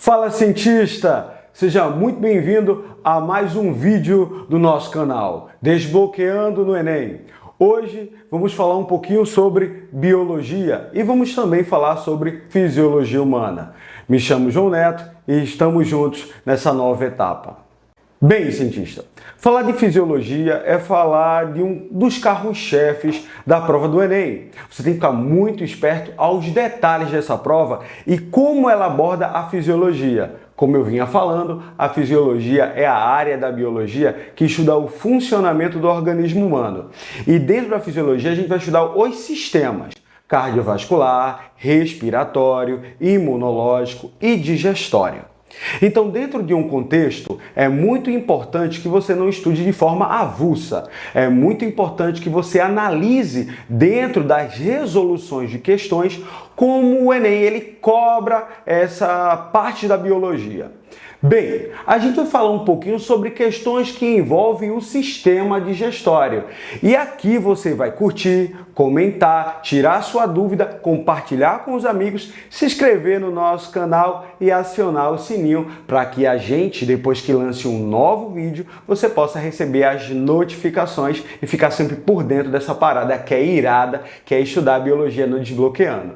Fala, cientista! Seja muito bem-vindo a mais um vídeo do nosso canal, Desbloqueando no Enem. Hoje vamos falar um pouquinho sobre biologia e vamos também falar sobre fisiologia humana. Me chamo João Neto e estamos juntos nessa nova etapa. Bem, cientista, falar de fisiologia é falar de um dos carros-chefes da prova do Enem. Você tem que ficar muito esperto aos detalhes dessa prova e como ela aborda a fisiologia. Como eu vinha falando, a fisiologia é a área da biologia que estuda o funcionamento do organismo humano. E dentro da fisiologia a gente vai estudar os sistemas cardiovascular, respiratório, imunológico e digestório. Então, dentro de um contexto, é muito importante que você não estude de forma avulsa. É muito importante que você analise dentro das resoluções de questões como o Enem ele cobra essa parte da biologia. Bem, a gente vai falar um pouquinho sobre questões que envolvem o sistema digestório. E aqui você vai curtir, comentar, tirar sua dúvida, compartilhar com os amigos, se inscrever no nosso canal e acionar o sininho para que a gente, depois que lance um novo vídeo, você possa receber as notificações e ficar sempre por dentro dessa parada que é irada, que é estudar a biologia no Desbloqueando.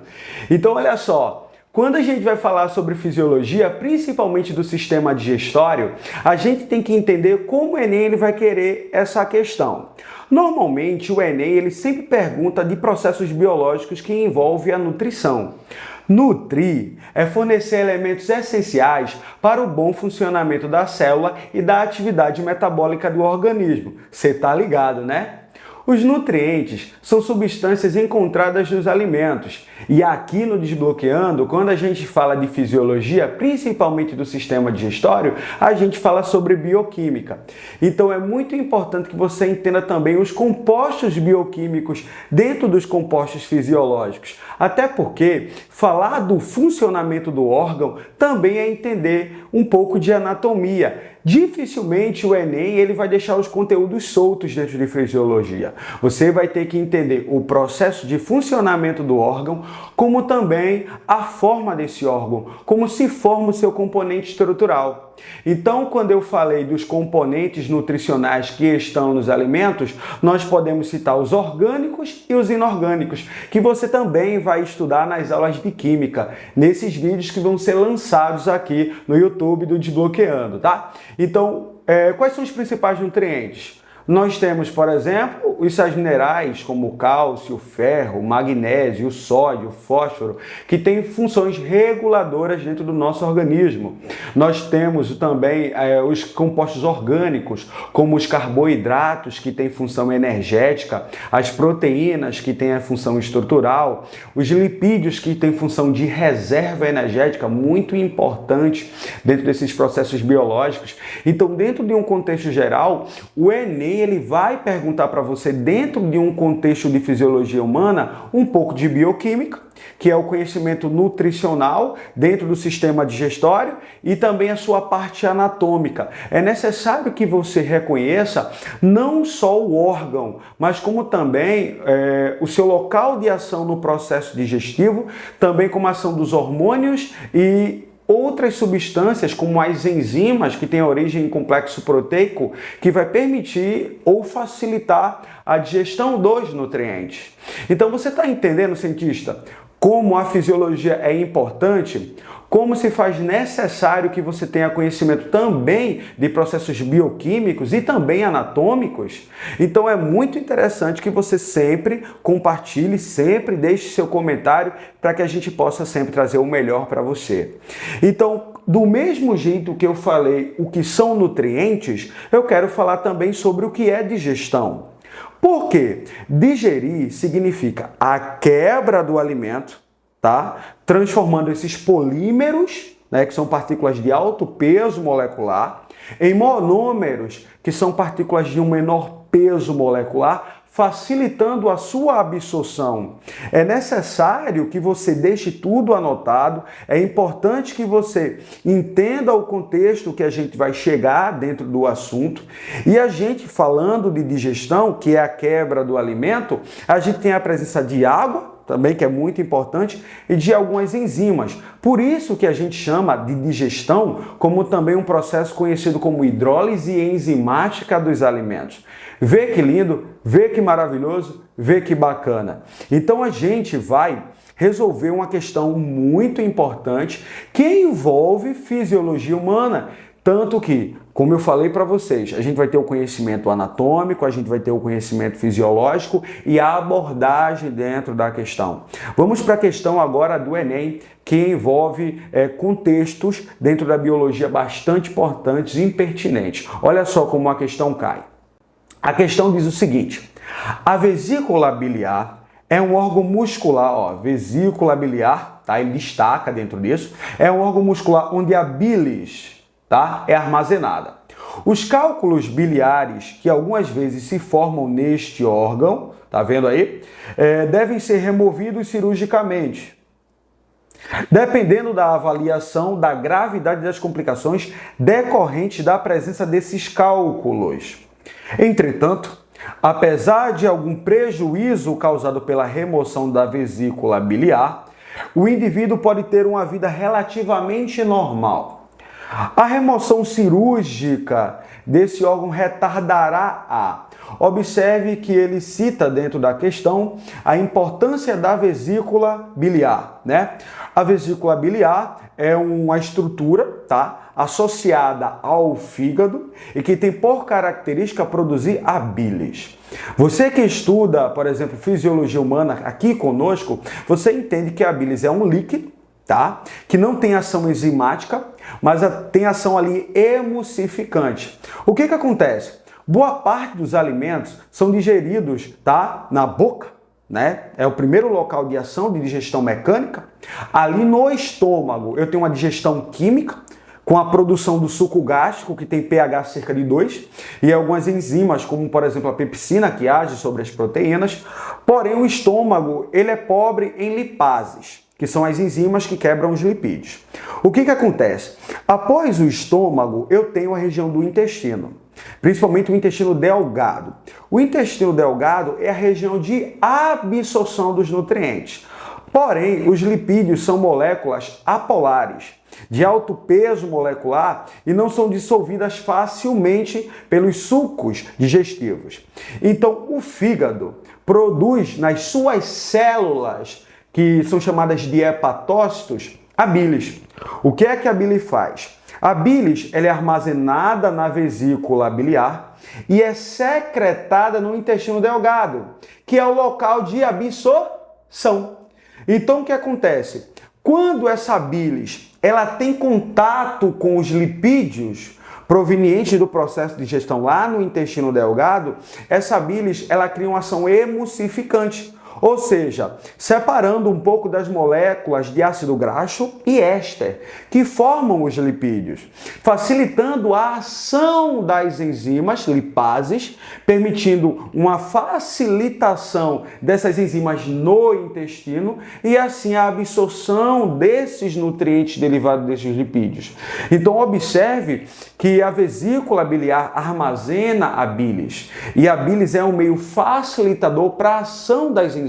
Então, olha só. Quando a gente vai falar sobre fisiologia, principalmente do sistema digestório, a gente tem que entender como o Enem ele vai querer essa questão. Normalmente, o Enem ele sempre pergunta de processos biológicos que envolvem a nutrição. Nutrir é fornecer elementos essenciais para o bom funcionamento da célula e da atividade metabólica do organismo. Você tá ligado, né? Os nutrientes são substâncias encontradas nos alimentos. E aqui no Desbloqueando, quando a gente fala de fisiologia, principalmente do sistema digestório, a gente fala sobre bioquímica. Então é muito importante que você entenda também os compostos bioquímicos dentro dos compostos fisiológicos. Até porque falar do funcionamento do órgão também é entender um pouco de anatomia. Dificilmente o Enem ele vai deixar os conteúdos soltos dentro de fisiologia. Você vai ter que entender o processo de funcionamento do órgão, como também a forma desse órgão, como se forma o seu componente estrutural. Então, quando eu falei dos componentes nutricionais que estão nos alimentos, nós podemos citar os orgânicos e os inorgânicos, que você também vai estudar nas aulas de química, nesses vídeos que vão ser lançados aqui no YouTube do Desbloqueando, tá? Então, quais são os principais nutrientes? Nós temos, por exemplo, os sais minerais como o cálcio, o ferro, o magnésio, o sódio, o fósforo, que têm funções reguladoras dentro do nosso organismo. Nós temos também os compostos orgânicos, como os carboidratos, que têm função energética, as proteínas, que têm a função estrutural, os lipídios, que têm função de reserva energética, muito importante dentro desses processos biológicos. Então, dentro de um contexto geral, o Enem ele vai perguntar para você, dentro de um contexto de fisiologia humana, um pouco de bioquímica, que é o conhecimento nutricional dentro do sistema digestório e também a sua parte anatômica. É necessário que você reconheça não só o órgão, mas como também o seu local de ação no processo digestivo, também como a ação dos hormônios e outras substâncias, como as enzimas, que têm origem em complexo proteico, que vai permitir ou facilitar a digestão dos nutrientes. Então, você está entendendo, cientista, como a fisiologia é importante? Como se faz necessário que você tenha conhecimento também de processos bioquímicos e também anatômicos? Então é muito interessante que você sempre compartilhe, sempre deixe seu comentário para que a gente possa sempre trazer o melhor para você. Então, do mesmo jeito que eu falei o que são nutrientes, eu quero falar também sobre o que é digestão. Por quê? Digerir significa a quebra do alimento, tá? Transformando esses polímeros, né, que são partículas de alto peso molecular, em monômeros, que são partículas de um menor peso molecular, facilitando a sua absorção. É necessário que você deixe tudo anotado, é importante que você entenda o contexto que a gente vai chegar dentro do assunto. E a gente, falando de digestão, que é a quebra do alimento, a gente tem a presença de água, também, que é muito importante, e de algumas enzimas. Por isso que a gente chama de digestão como também um processo conhecido como hidrólise enzimática dos alimentos. Vê que lindo, vê que maravilhoso, vê que bacana. Então a gente vai resolver uma questão muito importante que envolve fisiologia humana. Tanto que, como eu falei para vocês, a gente vai ter o conhecimento anatômico, a gente vai ter o conhecimento fisiológico e a abordagem dentro da questão. Vamos para a questão agora do Enem, que envolve contextos dentro da biologia bastante importantes e pertinentes. Olha só como a questão cai. A questão diz o seguinte: a vesícula biliar é um órgão muscular, vesícula biliar, tá? Ele destaca dentro disso, é um órgão muscular onde a bilis, tá, é armazenada. Os cálculos biliares, que algumas vezes se formam neste órgão, tá vendo aí? Devem ser removidos cirurgicamente, dependendo da avaliação da gravidade das complicações decorrentes da presença desses cálculos. Entretanto, apesar de algum prejuízo causado pela remoção da vesícula biliar, o indivíduo pode ter uma vida relativamente normal. A remoção cirúrgica desse órgão retardará a... Observe que ele cita dentro da questão a importância da vesícula biliar, né? A vesícula biliar é uma estrutura, tá, associada ao fígado e que tem por característica produzir a bilis. Você que estuda, por exemplo, fisiologia humana aqui conosco, você entende que a bilis é um líquido, tá, que não tem ação enzimática, mas tem ação ali emulsificante. O que acontece? Boa parte dos alimentos são digeridos, tá, na boca, né? É o primeiro local de ação de digestão mecânica. Ali no estômago eu tenho uma digestão química, com a produção do suco gástrico, que tem pH cerca de 2, e algumas enzimas, como por exemplo a pepsina, que age sobre as proteínas. Porém, o estômago ele é pobre em lipases, que são as enzimas que quebram os lipídios. O que acontece? Após o estômago, eu tenho a região do intestino, principalmente o intestino delgado. O intestino delgado é a região de absorção dos nutrientes. Porém, os lipídios são moléculas apolares, de alto peso molecular e não são dissolvidas facilmente pelos sucos digestivos. Então, o fígado produz nas suas células, que são chamadas de hepatócitos, a bilis. O que é que a bilis faz? A bilis ela é armazenada na vesícula biliar e é secretada no intestino delgado, que é o local de absorção. Então, o que acontece? Quando essa bilis ela tem contato com os lipídios provenientes do processo de digestão lá no intestino delgado, essa bilis ela cria uma ação emulsificante. Ou seja, separando um pouco das moléculas de ácido graxo e éster, que formam os lipídios, facilitando a ação das enzimas lipases, permitindo uma facilitação dessas enzimas no intestino e assim a absorção desses nutrientes derivados desses lipídios. Então observe que a vesícula biliar armazena a bilis, e a bilis é um meio facilitador para a ação das enzimas.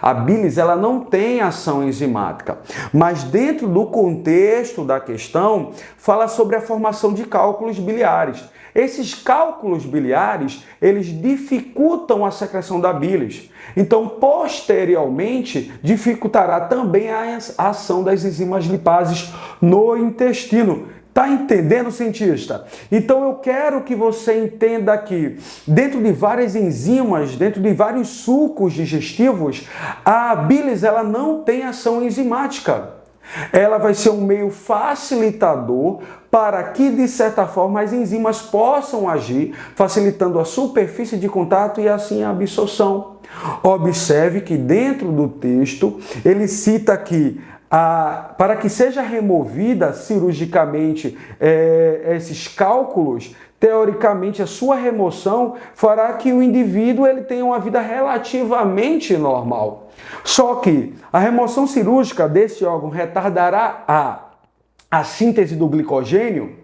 A bilis ela não tem ação enzimática, mas dentro do contexto da questão fala sobre a formação de cálculos biliares. Esses cálculos biliares, eles dificultam a secreção da bilis. Então, posteriormente, dificultará também a ação das enzimas lipases no intestino. Tá entendendo, cientista? Então eu quero que você entenda que dentro de várias enzimas, dentro de vários sucos digestivos, a bilis ela não tem ação enzimática. Ela vai ser um meio facilitador para que, de certa forma, as enzimas possam agir, facilitando a superfície de contato e assim a absorção. Observe que dentro do texto ele cita que para que seja removida cirurgicamente esses cálculos, teoricamente a sua remoção fará que o indivíduo ele tenha uma vida relativamente normal. Só que a remoção cirúrgica desse órgão retardará a síntese do glicogênio?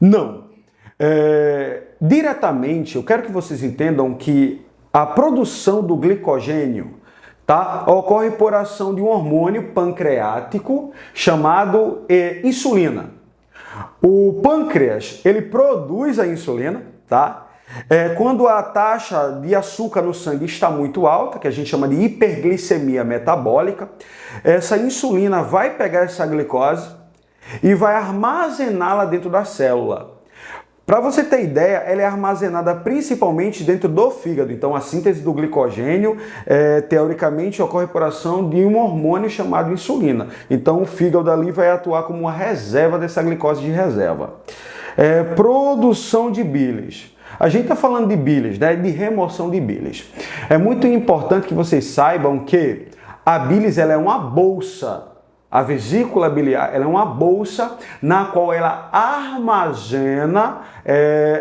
Não. Diretamente, eu quero que vocês entendam que a produção do glicogênio tá? Ocorre por ação de um hormônio pancreático chamado insulina. O pâncreas, ele produz a insulina, tá? Quando a taxa de açúcar no sangue está muito alta, que a gente chama de hiperglicemia metabólica, essa insulina vai pegar essa glicose e vai armazená-la dentro da célula. Para você ter ideia, ela é armazenada principalmente dentro do fígado. Então, a síntese do glicogênio, teoricamente, ocorre por ação de um hormônio chamado insulina. Então, o fígado ali vai atuar como uma reserva dessa glicose de reserva. Produção de bilis. A gente está falando de bilis, né? De remoção de bilis. É muito importante que vocês saibam que a bilis ela é uma bolsa. A vesícula biliar ela é uma bolsa na qual ela armazena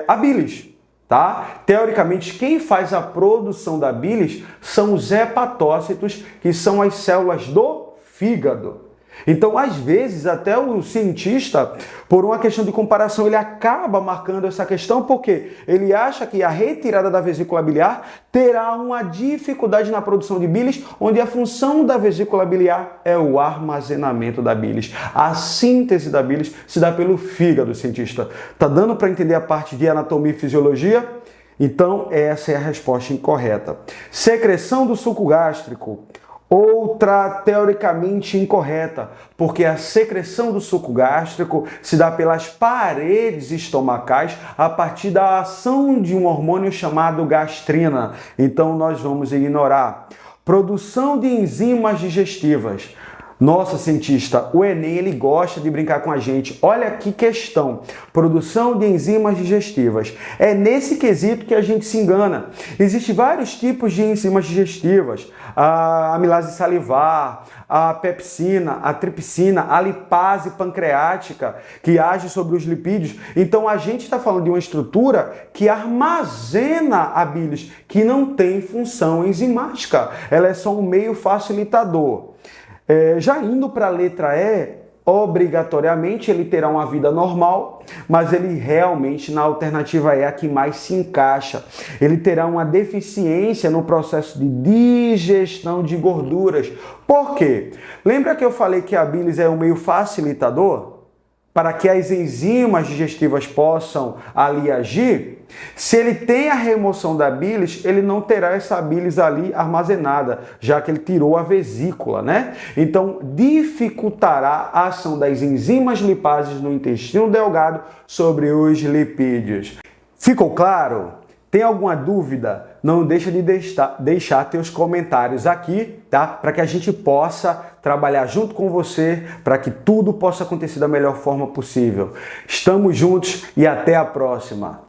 a bilis, tá? Teoricamente, quem faz a produção da bilis são os hepatócitos, que são as células do fígado. Então, às vezes, até o cientista, por uma questão de comparação, ele acaba marcando essa questão porque ele acha que a retirada da vesícula biliar terá uma dificuldade na produção de bilis, onde a função da vesícula biliar é o armazenamento da bilis. A síntese da bilis se dá pelo fígado, cientista. Tá dando para entender a parte de anatomia e fisiologia? Então, essa é a resposta incorreta. Secreção do suco gástrico. Outra teoricamente incorreta, porque a secreção do suco gástrico se dá pelas paredes estomacais a partir da ação de um hormônio chamado gastrina. Então nós vamos ignorar. Produção de enzimas digestivas. Nossa, cientista, o Enem ele gosta de brincar com a gente. Olha que questão. Produção de enzimas digestivas. É nesse quesito que a gente se engana. Existem vários tipos de enzimas digestivas. A amilase salivar, a pepsina, a tripsina, a lipase pancreática, que age sobre os lipídios. Então a gente está falando de uma estrutura que armazena a bilis, que não tem função enzimática. Ela é só um meio facilitador. Já indo para a letra E, obrigatoriamente ele terá uma vida normal, mas ele realmente na alternativa E é a que mais se encaixa. Ele terá uma deficiência no processo de digestão de gorduras. Por quê? Lembra que eu falei que a bilis é um meio facilitador? Para que as enzimas digestivas possam ali agir, se ele tem a remoção da bilis, ele não terá essa bilis ali armazenada, já que ele tirou a vesícula, né? Então, dificultará a ação das enzimas lipases no intestino delgado sobre os lipídios. Ficou claro? Tem alguma dúvida? Não deixa de deixar teus comentários aqui, tá? Para que a gente possa trabalhar junto com você, para que tudo possa acontecer da melhor forma possível. Estamos juntos e até a próxima!